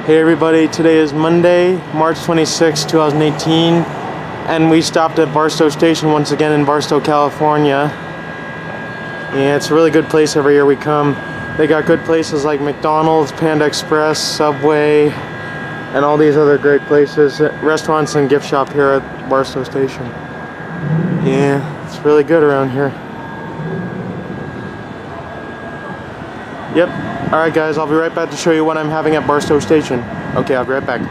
Hey everybody, today is Monday, March 26, 2018, and we stopped at Barstow Station once again in Barstow, California. Yeah, it's a really good place every year we come. They got good places like McDonald's, Panda Express, Subway, and all these other great places, restaurants and gift shop here at Barstow Station. Yeah, it's really good around here. Yep. Alright guys, I'll be right back to show you what I'm having at Barstow Station. Okay, I'll be right back.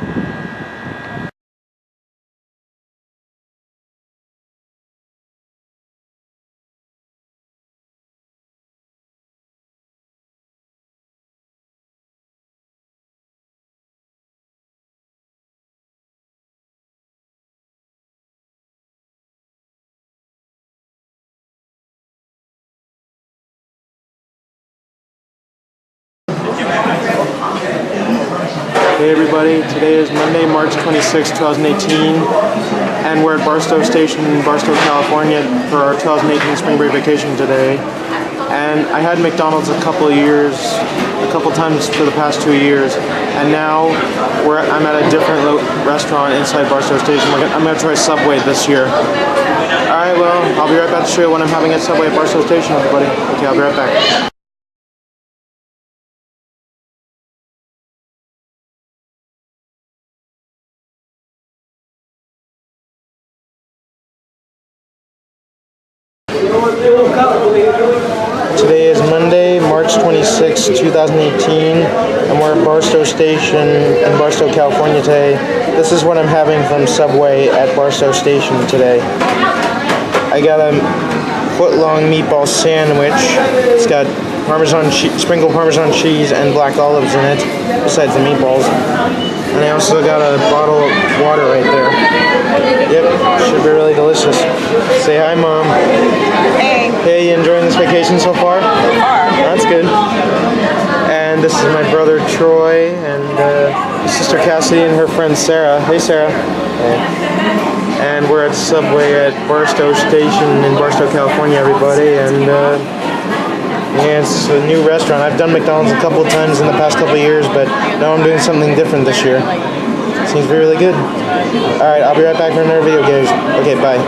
Hey everybody, today is Monday, March 26, 2018, and we're at Barstow Station in Barstow, California for our 2018 spring break vacation today. And I had McDonald's a couple times for the past 2 years, and now I'm at a different restaurant inside Barstow Station. I'm going to try Subway this year. Alright, well, I'll be right back to show you what I'm having at Subway at Barstow Station, everybody. Okay, I'll be right back. Today is Monday, March 26, 2018, and we're at Barstow Station in Barstow, California today. This is what I'm having from Subway at Barstow Station today. I got a foot-long meatball sandwich. It's got sprinkled Parmesan cheese and black olives in it, besides the meatballs. And I also got a bottle of water right there. Yep, should be really delicious. Say hi, Mom. Hey. Hey, you enjoying this vacation so far? That's good. And this is my brother Troy and his sister Cassidy and her friend Sarah. Hey, Sarah. Hey. And we're at Subway at Barstow Station in Barstow, California, everybody. And yeah, it's a new restaurant. I've done McDonald's a couple of times in the past couple of years, but now I'm doing something different this year. Seems to be really good. Alright, I'll be right back for another video, guys. Okay, bye.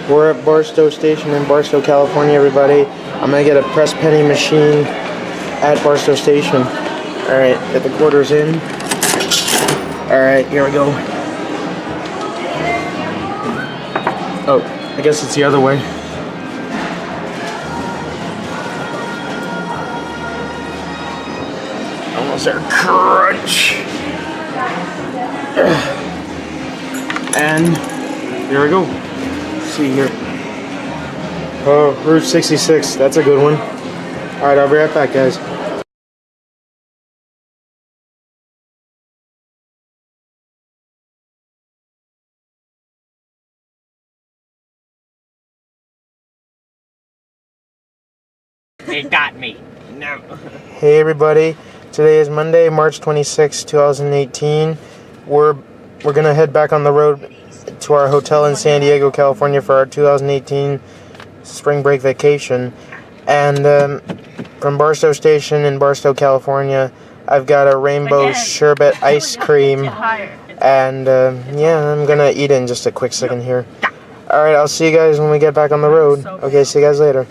We're at Barstow Station in Barstow, California, everybody. I'm going to get a press penny machine at Barstow Station. Alright, get the quarters in. Alright, here we go. Oh, I guess it's the other way. Almost there. Crunch! And here we go. See here. Oh, Route 66. That's a good one. Alright, I'll be right back, guys. They got me. No. Hey everybody. Today is Monday, March 26, 2018. We're gonna head back on the road to our hotel in San Diego, California for our 2018 spring break vacation. And from Barstow Station in Barstow, California, I've got a rainbow sherbet ice cream. And yeah, I'm gonna eat it in just a quick second here. Alright, I'll see you guys when we get back on the road. Okay, see you guys later.